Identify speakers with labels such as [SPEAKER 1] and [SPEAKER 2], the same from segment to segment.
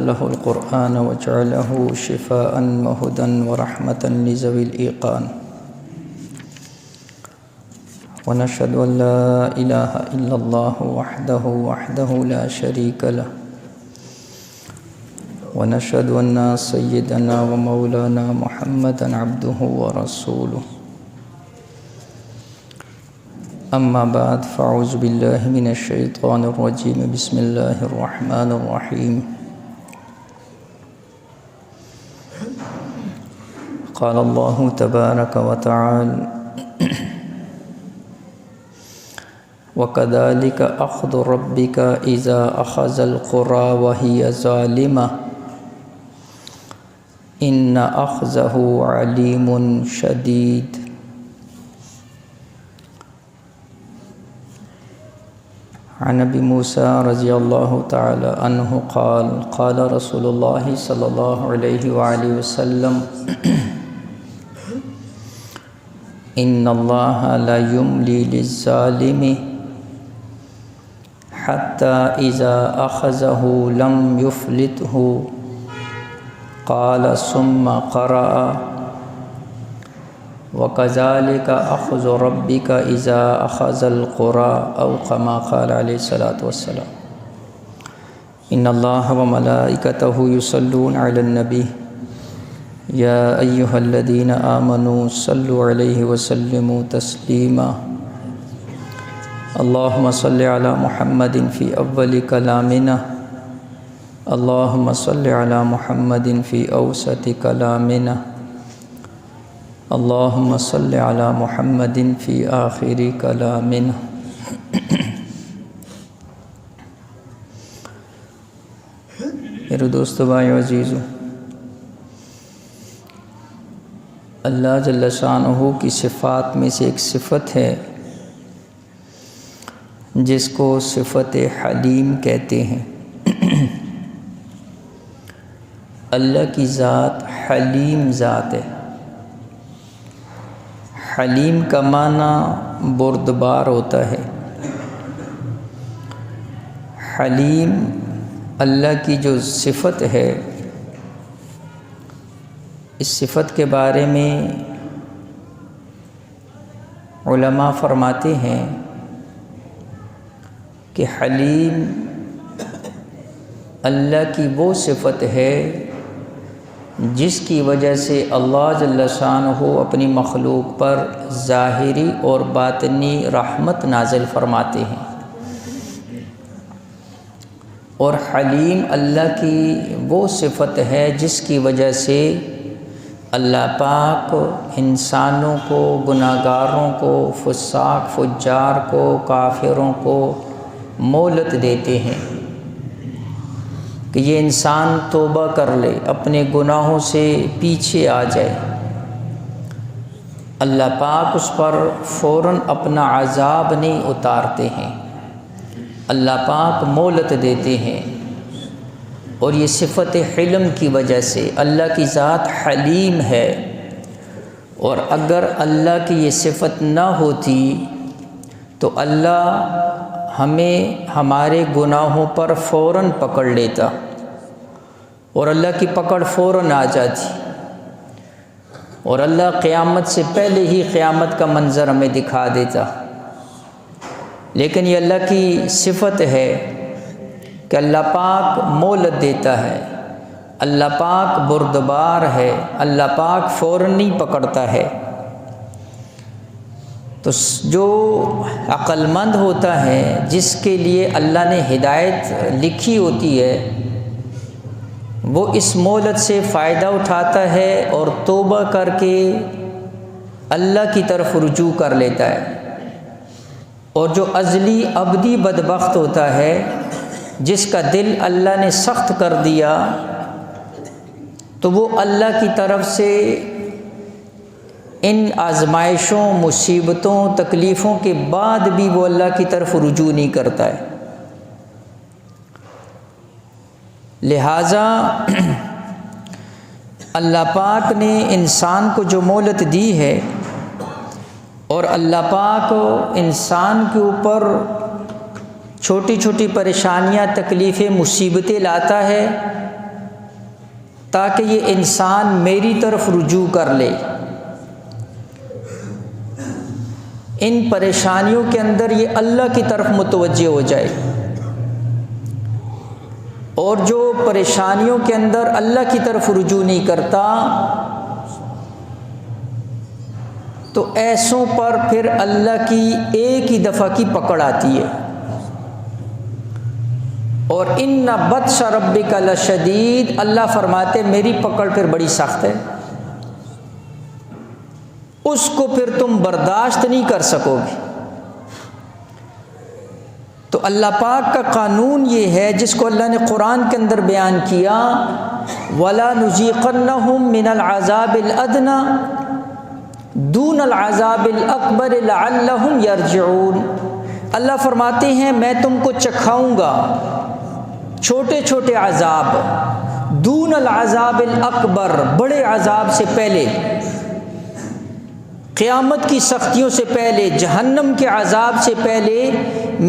[SPEAKER 1] أنزله القرآن وجعله شفاء وهدى ورحمة لذوي الإيقان ونشهد أن لا إله إلا الله وحده لا شريك له ونشهد أن سيدنا ومولانا محمدا عبده ورسوله أما بعد فأعوذ بالله من الشيطان الرجيم بسم الله الرحمن الرحيم قال الله تبارك وتعالى وكذلك أخذ ربك إذا أخذ القرى وهي ظالمة إن أخذه عليم شديد عن ابي موسى رضي الله تعالى عنه قال قال رسول الله صلى الله عليه وآله وسلم إن الله لا يملي للظالم حتى إذا أخذه لم يفلته قال ثم قرأ وَكَذَلِكَ أَخْذُ رَبِّكَ إِذَا أَخَذَ الْقُرَى أَوْ كَمَا قَالَ عَلَيْهِ الصَّلَاةُ وَالسَّلَامُ إِنَّ اللَّهَ وَمَلَائِكَتَهُ يُصَلُّونَ عَلَى النَّبِيِّ يَا أَيُّهَا الَّذِينَ آمَنُوا صَلُّوا عَلَيْهِ وَسَلِّمُوا تَسْلِيمًا اللهم صل على محمد في أول كلامنا اللهم صل على محمد في أوسط كلامنا اللهم صل على محمد في آخر كلامنا میرے دوستو بھائیو عزیزو، اللہ جل شانہ کی صفات میں سے ایک صفت ہے جس کو صفت حلیم کہتے ہیں۔ اللہ کی ذات حلیم ذات ہے۔ حلیم کا معنی بردبار ہوتا ہے۔ حلیم اللہ کی جو صفت ہے، اس صفت کے بارے میں علماء فرماتے ہیں کہ حلیم اللہ کی وہ صفت ہے جس کی وجہ سے اللہ جل شانہ اپنی مخلوق پر ظاہری اور باطنی رحمت نازل فرماتے ہیں، اور حلیم اللہ کی وہ صفت ہے جس کی وجہ سے اللہ پاک انسانوں کو، گناہگاروں کو، فساق فجار کو، کافروں کو مہلت دیتے ہیں کہ یہ انسان توبہ کر لے، اپنے گناہوں سے پیچھے آ جائے۔ اللہ پاک اس پر فوراً اپنا عذاب نہیں اتارتے ہیں، اللہ پاک مہلت دیتے ہیں، اور یہ صفت حلم کی وجہ سے اللہ کی ذات حلیم ہے، اور اگر اللہ کی یہ صفت نہ ہوتی تو اللہ ہمیں ہمارے گناہوں پر فوراً پکڑ لیتا، اور اللہ کی پکڑ فوراً آ جاتی، اور اللہ قیامت سے پہلے ہی قیامت کا منظر ہمیں دکھا دیتا۔ لیکن یہ اللہ کی صفت ہے کہ اللہ پاک مہلت دیتا ہے، اللہ پاک بردبار ہے، اللہ پاک فوراً نہیں پکڑتا ہے۔ تو جو عقل مند ہوتا ہے، جس کے لیے اللہ نے ہدایت لکھی ہوتی ہے، وہ اس مہلت سے فائدہ اٹھاتا ہے اور توبہ کر کے اللہ کی طرف رجوع کر لیتا ہے۔ اور جو ازلی ابدی بدبخت ہوتا ہے، جس کا دل اللہ نے سخت کر دیا، تو وہ اللہ کی طرف سے ان آزمائشوں، مصیبتوں، تکلیفوں کے بعد بھی وہ اللہ کی طرف رجوع نہیں کرتا ہے۔ لہٰذا اللہ پاک نے انسان کو جو مہلت دی ہے، اور اللہ پاک انسان کے اوپر چھوٹی چھوٹی پریشانیاں، تکلیفیں، مصیبتیں لاتا ہے، تاکہ یہ انسان میری طرف رجوع کر لے، ان پریشانیوں کے اندر یہ اللہ کی طرف متوجہ ہو جائے، اور جو پریشانیوں کے اندر اللہ کی طرف رجوع نہیں کرتا تو ایسوں پر پھر اللہ کی ایک ہی دفعہ کی پکڑ آتی ہے، اور ان بطش ربک لشدید، اللہ فرماتے میری پکڑ پھر بڑی سخت ہے، اس کو پھر تم برداشت نہیں کر سکو گے۔ تو اللہ پاک کا قانون یہ ہے جس کو اللہ نے قرآن کے اندر بیان کیا، وَلَا نُذِيقَنَّهُم مِّنَ الْعَذَابِ الْأَدْنَىٰ دُونَ الْعَذَابِ الْأَكْبَرِ لَعَلَّهُمْ يَرْجِعُونَ، اللہ فرماتے ہیں میں تم کو چکھاؤں گا چھوٹے چھوٹے عذاب، دون العذاب الاکبر، بڑے عذاب سے پہلے، قیامت کی سختیوں سے پہلے، جہنم کے عذاب سے پہلے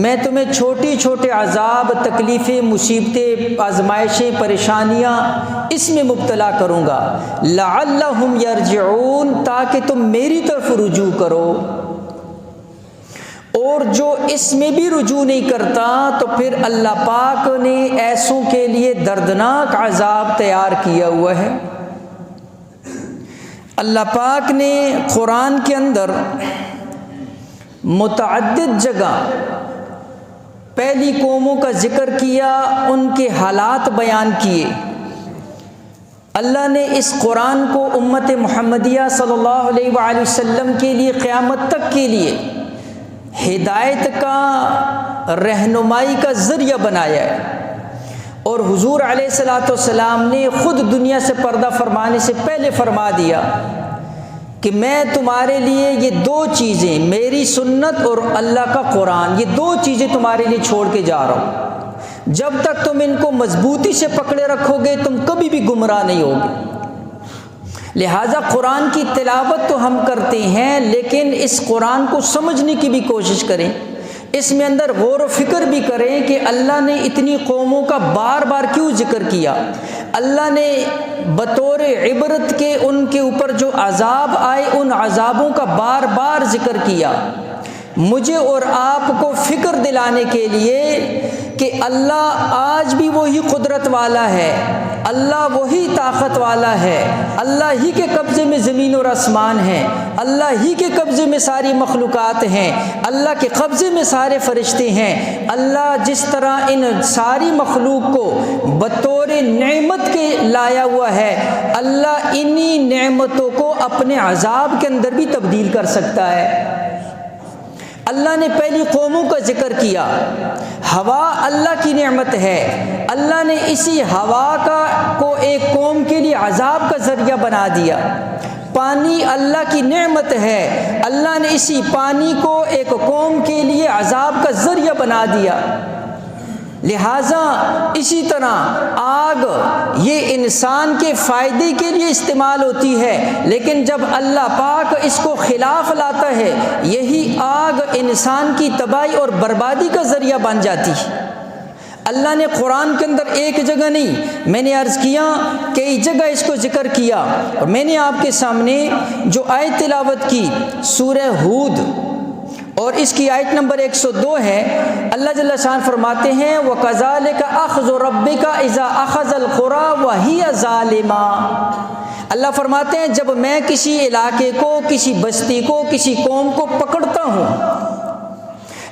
[SPEAKER 1] میں تمہیں چھوٹی چھوٹے عذاب، تکلیفیں، مصیبتیں، آزمائشیں، پریشانیاں اس میں مبتلا کروں گا، لعلہم یرجعون، تاکہ تم میری طرف رجوع کرو، اور جو اس میں بھی رجوع نہیں کرتا تو پھر اللہ پاک نے ایسوں کے لیے دردناک عذاب تیار کیا ہوا ہے۔ اللہ پاک نے قرآن کے اندر متعدد جگہ پہلی قوموں کا ذکر کیا، ان کے حالات بیان کیے۔ اللہ نے اس قرآن کو امت محمدیہ صلی اللہ علیہ وآلہ وسلم کے لیے قیامت تک کے لیے ہدایت کا، رہنمائی کا ذریعہ بنایا ہے، اور حضور علیہ الصلوۃ والسلام نے خود دنیا سے پردہ فرمانے سے پہلے فرما دیا کہ میں تمہارے لیے یہ دو چیزیں، میری سنت اور اللہ کا قرآن، یہ دو چیزیں تمہارے لیے چھوڑ کے جا رہا ہوں، جب تک تم ان کو مضبوطی سے پکڑے رکھو گے تم کبھی بھی گمراہ نہیں ہوگے۔ لہٰذا قرآن کی تلاوت تو ہم کرتے ہیں، لیکن اس قرآن کو سمجھنے کی بھی کوشش کریں، اس میں اندر غور و فکر بھی کریں کہ اللہ نے اتنی قوموں کا بار بار کیوں ذکر کیا، اللہ نے بطور عبرت کے ان کے اوپر جو عذاب آئے ان عذابوں کا بار بار ذکر کیا، مجھے اور آپ کو فکر دلانے کے لیے کہ اللہ آج بھی وہی قدرت والا ہے، اللہ وہی طاقت والا ہے، اللہ ہی کے قبضے میں زمین اور آسمان ہیں، اللہ ہی کے قبضے میں ساری مخلوقات ہیں، اللہ کے قبضے میں سارے فرشتے ہیں، اللہ جس طرح ان ساری مخلوق کو بطور نعمت کے لایا ہوا ہے، اللہ انہی نعمتوں کو اپنے عذاب کے اندر بھی تبدیل کر سکتا ہے۔ اللہ نے پہلی قوموں کا ذکر کیا، ہوا اللہ کی نعمت ہے، اللہ نے اسی ہوا کو ایک قوم کے لیے عذاب کا ذریعہ بنا دیا۔ پانی اللہ کی نعمت ہے، اللہ نے اسی پانی کو ایک قوم کے لیے عذاب کا ذریعہ بنا دیا۔ لہٰذا اسی طرح آگ یہ انسان کے فائدے کے لیے استعمال ہوتی ہے، لیکن جب اللہ پاک اس کو خلاف لاتا ہے یہی آگ انسان کی تباہی اور بربادی کا ذریعہ بن جاتی ہے۔ اللہ نے قرآن کے اندر ایک جگہ نہیں، میں نے عرض کیا کئی جگہ اس کو ذکر کیا، اور میں نے آپ کے سامنے جو آیت تلاوت کی سورہ ہود اور اس کی آیت نمبر 102 ہے، اللہ جل شان فرماتے ہیں وَكَذَلِكَ أَخْذُ رَبِّكَ إِذَا أَخَذَ الْقُرَىٰ وَهِيَ ظَالِمَةٌ، اللہ فرماتے ہیں جب میں کسی علاقے کو، کسی بستی کو، کسی قوم کو پکڑتا ہوں،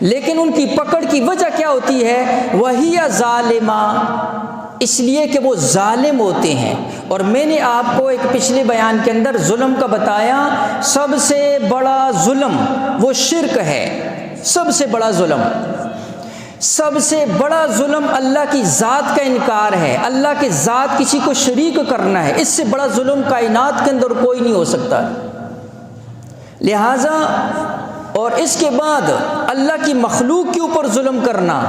[SPEAKER 1] لیکن ان کی پکڑ کی وجہ کیا ہوتی ہے، وَهِيَ ظَالِمَةٌ، اس لیے کہ وہ ظالم ہوتے ہیں۔ اور میں نے آپ کو ایک پچھلے بیان کے اندر ظلم کا بتایا، سب سے بڑا ظلم وہ شرک ہے، سب سے بڑا ظلم، سب سے بڑا ظلم اللہ کی ذات کا انکار ہے، اللہ کے ذات کسی کو شریک کرنا ہے، اس سے بڑا ظلم کائنات کے اندر کوئی نہیں ہو سکتا۔ لہٰذا اور اس کے بعد اللہ کی مخلوق کے اوپر ظلم کرنا،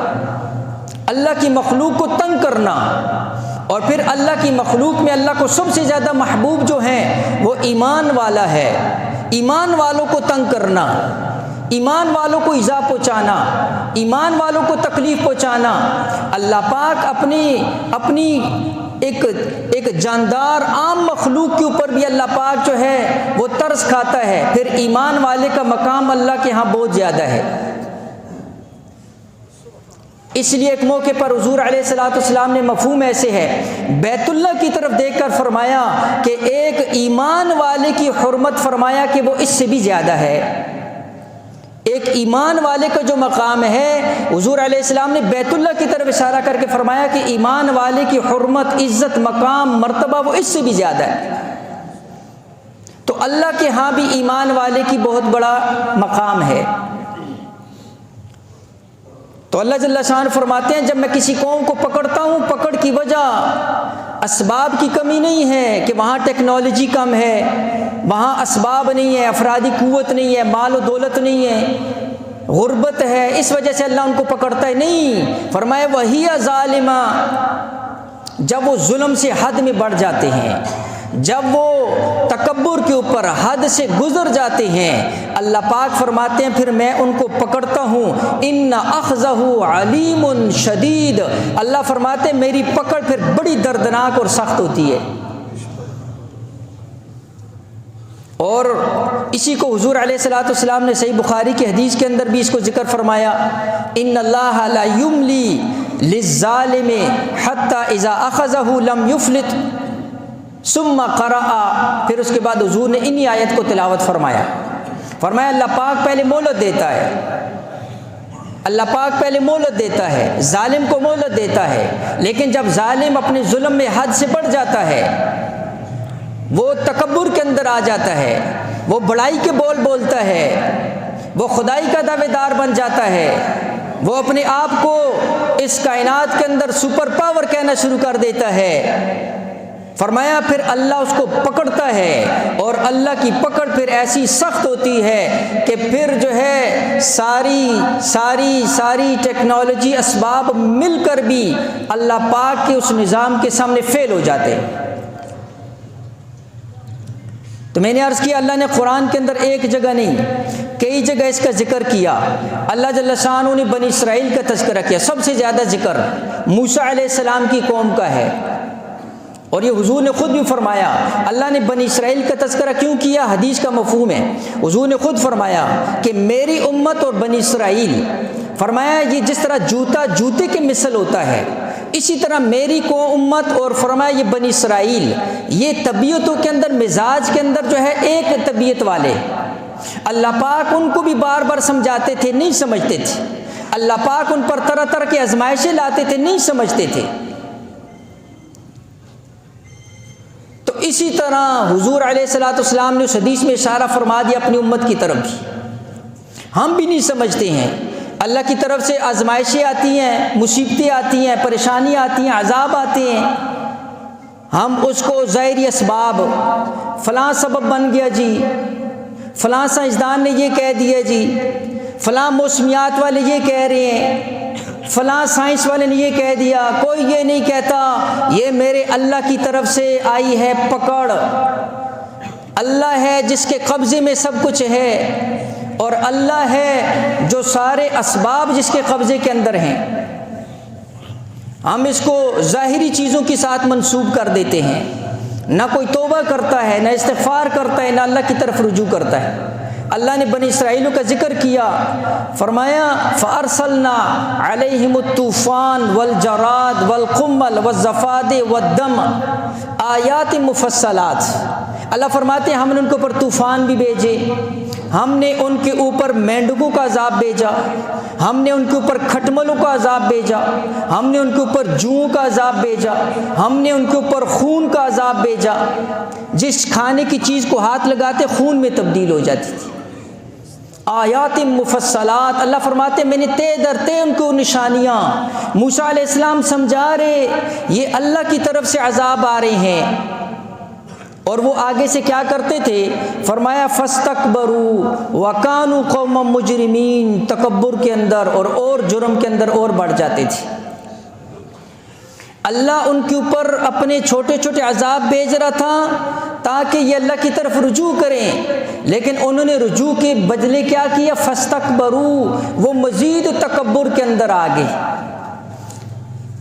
[SPEAKER 1] اللہ کی مخلوق کو تنگ کرنا، اور پھر اللہ کی مخلوق میں اللہ کو سب سے زیادہ محبوب جو ہیں وہ ایمان والا ہے، ایمان والوں کو تنگ کرنا، ایمان والوں کو ایذا پہنچانا، ایمان والوں کو تکلیف پہنچانا۔ اللہ پاک اپنی ایک جاندار عام مخلوق کے اوپر بھی اللہ پاک جو ہے وہ ترس کھاتا ہے، پھر ایمان والے کا مقام اللہ کے ہاں بہت زیادہ ہے۔ اس لیے ایک موقع پر حضور علیہ الصلوۃ والسلام نے مفہوم ایسے ہے بیت اللہ کی طرف دیکھ کر فرمایا کہ ایک ایمان والے کی حرمت فرمایا کہ وہ اس سے بھی زیادہ ہے۔ ایک ایمان والے کا جو مقام ہے، حضور علیہ السلام نے بیت اللہ کی طرف اشارہ کر کے فرمایا کہ ایمان والے کی حرمت، عزت، مقام، مرتبہ وہ اس سے بھی زیادہ ہے۔ تو اللہ کے ہاں بھی ایمان والے کی بہت بڑا مقام ہے۔ تو اللہ جل شان فرماتے ہیں جب میں کسی قوم کو پکڑتا ہوں، پکڑ کی وجہ اسباب کی کمی نہیں ہے کہ وہاں ٹیکنالوجی کم ہے، وہاں اسباب نہیں ہے، افرادی قوت نہیں ہے، مال و دولت نہیں ہے، غربت ہے، اس وجہ سے اللہ ان کو پکڑتا ہے، نہیں۔ فرمایا وہی ظالمہ، جب وہ ظلم سے حد میں بڑھ جاتے ہیں، جب وہ تکبر کے اوپر حد سے گزر جاتے ہیں، اللہ پاک فرماتے ہیں پھر میں ان کو پکڑتا ہوں، ان اخذہ علیم شدید، اللہ فرماتے ہیں میری پکڑ پھر بڑی دردناک اور سخت ہوتی ہے۔ اور اسی کو حضور علیہ الصلوۃ والسلام نے صحیح بخاری کی حدیث کے اندر بھی اس کو ذکر فرمایا، ان اللہ لا یملی للظالم حتی اذا اخذہ لم یفلت، ثم قرأ، پھر اس کے بعد حضور نے انہی آیت کو تلاوت فرمایا۔ فرمایا اللہ پاک پہلے مہلت دیتا ہے، اللہ پاک پہلے مہلت دیتا ہے، ظالم کو مہلت دیتا ہے، لیکن جب ظالم اپنے ظلم میں حد سے بڑھ جاتا ہے، وہ تکبر کے اندر آ جاتا ہے، وہ بڑائی کے بول بولتا ہے، وہ خدائی کا دعوے دار بن جاتا ہے، وہ اپنے آپ کو اس کائنات کے اندر سپر پاور کہنا شروع کر دیتا ہے، فرمایا پھر اللہ اس کو پکڑتا ہے، اور اللہ کی پکڑ پھر ایسی سخت ہوتی ہے کہ پھر جو ہے ساری ٹیکنالوجی اسباب مل کر بھی اللہ پاک کے اس نظام کے سامنے فیل ہو جاتے ہیں۔ تو میں نے عرض کیا اللہ نے قرآن کے اندر ایک جگہ نہیں کئی جگہ اس کا ذکر کیا۔ اللہ جل شانہ نے بنی اسرائیل کا تذکرہ کیا، سب سے زیادہ ذکر موسیٰ علیہ السلام کی قوم کا ہے، اور یہ حضور نے خود بھی فرمایا اللہ نے بنی اسرائیل کا تذکرہ کیوں کیا، حدیث کا مفہوم ہے۔ حضور نے خود فرمایا کہ میری امت اور بنی اسرائیل، فرمایا یہ جس طرح جوتا جوتے کے مثل ہوتا ہے، اسی طرح میری کو امت اور فرمایا یہ بنی اسرائیل، یہ طبیعتوں کے اندر، مزاج کے اندر جو ہے ایک طبیعت والے۔ اللہ پاک ان کو بھی بار بار سمجھاتے تھے، نہیں سمجھتے تھے، اللہ پاک ان پر طرح طرح کی آزمائشیں لاتے تھے، نہیں سمجھتے تھے۔ تو اسی طرح حضور علیہ الصلوۃ والسلام نے اس حدیث میں اشارہ فرما دیا اپنی امت کی طرف بھی، ہم بھی نہیں سمجھتے ہیں، اللہ کی طرف سے آزمائشیں آتی ہیں، مصیبتیں آتی ہیں، پریشانی آتی ہیں، عذاب آتے ہیں، ہم اس کو ظاہری اسباب، فلاں سبب بن گیا جی، فلاں سائنسدان نے یہ کہہ دیا جی، فلاں موسمیات والے یہ کہہ رہے ہیں، فلاں سائنس والے نے یہ کہہ دیا، کوئی یہ نہیں کہتا، یہ میرے اللہ کی طرف سے آئی ہے پکڑ، اللہ ہے جس کے قبضے میں سب کچھ ہے، اور اللہ ہے جو سارے اسباب جس کے قبضے کے اندر ہیں۔ ہم اس کو ظاہری چیزوں کے ساتھ منسوب کر دیتے ہیں، نہ کوئی توبہ کرتا ہے، نہ استغفار کرتا ہے، نہ اللہ کی طرف رجوع کرتا ہے۔ اللہ نے بنی اسرائیلوں کا ذکر کیا، فرمایا فَأَرْسَلْنَا عَلَيْهِمُ الطُّوفَانَ وَالْجَرَادَ وَالْقُمَّلَ وَالضَّفَادِعَ وَالدَّمَ آیات مفصلات۔ اللہ فرماتے ہیں ہم نے ان کے اوپر طوفان بھی بھیجے، ہم نے ان کے اوپر مینڈکوں کا عذاب بھیجا، ہم نے ان کے اوپر کھٹملوں کا عذاب بھیجا، ہم نے ان کے اوپر جوؤں کا عذاب بھیجا، ہم نے ان کے اوپر خون کا عذاب بھیجا، جس کھانے کی چیز کو ہاتھ لگاتے خون میں تبدیل ہو جاتی تھی۔ آیات مفصلات، اللہ فرماتے ہیں میں نے تے در تے ان کو نشانیاں، موسیٰ علیہ السلام سمجھا رہے یہ اللہ کی طرف سے عذاب آ رہے ہیں، اور وہ آگے سے کیا کرتے تھے، فرمایا فاستکبروا وکانوا قوما مجرمین، تکبر کے اندر اور جرم کے اندر اور بڑھ جاتے تھے۔ اللہ ان کے اوپر اپنے چھوٹے چھوٹے عذاب بھیج رہا تھا تاکہ یہ اللہ کی طرف رجوع کریں، لیکن انہوں نے رجوع کے بدلے کیا کیا، فاستکبروا، وہ مزید تکبر کے اندر آ گئے۔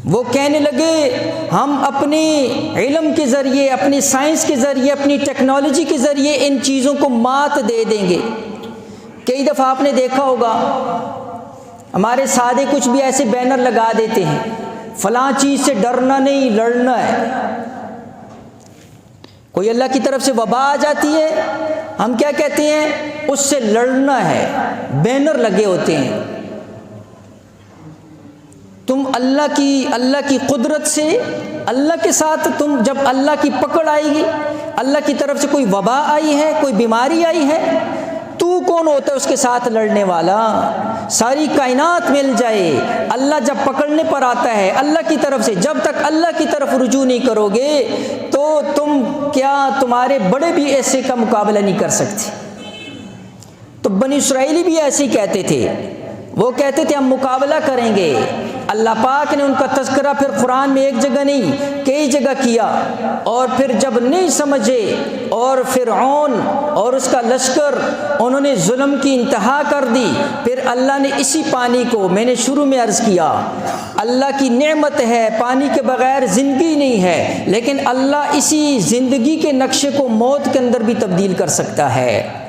[SPEAKER 1] وہ کہنے لگے ہم اپنے علم کے ذریعے، اپنی سائنس کے ذریعے، اپنی ٹیکنالوجی کے ذریعے ان چیزوں کو مات دے دیں گے۔ کئی دفعہ آپ نے دیکھا ہوگا ہمارے سادے کچھ بھی ایسے بینر لگا دیتے ہیں، فلاں چیز سے ڈرنا نہیں، لڑنا ہے۔ کوئی اللہ کی طرف سے وبا آ جاتی ہے، ہم کیا کہتے ہیں؟ اس سے لڑنا ہے، بینر لگے ہوتے ہیں۔ تم اللہ کی قدرت سے، اللہ کے ساتھ تم جب اللہ کی پکڑ آئے گی، اللہ کی طرف سے کوئی وبا آئی ہے، کوئی بیماری آئی ہے، تو کون ہوتا ہے اس کے ساتھ لڑنے والا؟ ساری کائنات مل جائے، اللہ جب پکڑنے پر آتا ہے اللہ کی طرف سے، جب تک اللہ کی طرف رجوع نہیں کرو گے تو تم کیا تمہارے بڑے بھی ایسے کا مقابلہ نہیں کر سکتے۔ تو بنی اسرائیلی بھی ایسے ہی کہتے تھے، وہ کہتے تھے ہم مقابلہ کریں گے۔ اللہ پاک نے ان کا تذکرہ پھر قرآن میں ایک جگہ نہیں کئی جگہ کیا، اور پھر جب نہیں سمجھے اور فرعون اور اس کا لشکر انہوں نے ظلم کی انتہا کر دی، پھر اللہ نے اسی پانی کو، میں نے شروع میں عرض کیا اللہ کی نعمت ہے، پانی کے بغیر زندگی نہیں ہے، لیکن اللہ اسی زندگی کے نقشے کو موت کے اندر بھی تبدیل کر سکتا ہے۔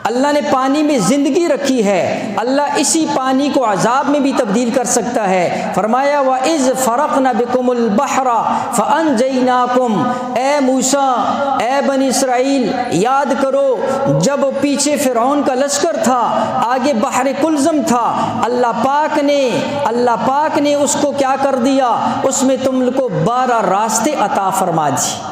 [SPEAKER 1] اللہ نے پانی میں زندگی رکھی ہے، اللہ اسی پانی کو عذاب میں بھی تبدیل کر سکتا ہے۔ فرمایا وَإِذْ فَرَقْنَا بِكُمُ الْبَحْرَ فَأَنْجَيْنَاكُمْ، اے موسیٰ، اے بنی اسرائیل یاد کرو جب پیچھے فرعون کا لشکر تھا، آگے بحر کلزم تھا، اللہ پاک نے اس کو کیا کر دیا؟ اس میں تم کو 12 راستے عطا فرما دی،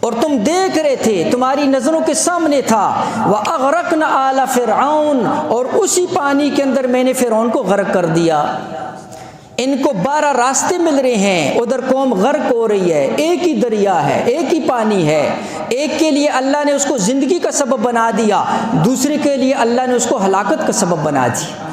[SPEAKER 1] اور تم دیکھ رہے تھے، تمہاری نظروں کے سامنے تھا۔ وَأَغْرَقْنَا آلَ فِرْعَوْنَ، اور اسی پانی کے اندر میں نے فرعون کو غرق کر دیا۔ ان کو 12 راستے مل رہے ہیں، ادھر قوم غرق ہو رہی ہے، ایک ہی دریا ہے، ایک ہی پانی ہے، ایک کے لیے اللہ نے اس کو زندگی کا سبب بنا دیا، دوسرے کے لیے اللہ نے اس کو ہلاکت کا سبب بنا دیا۔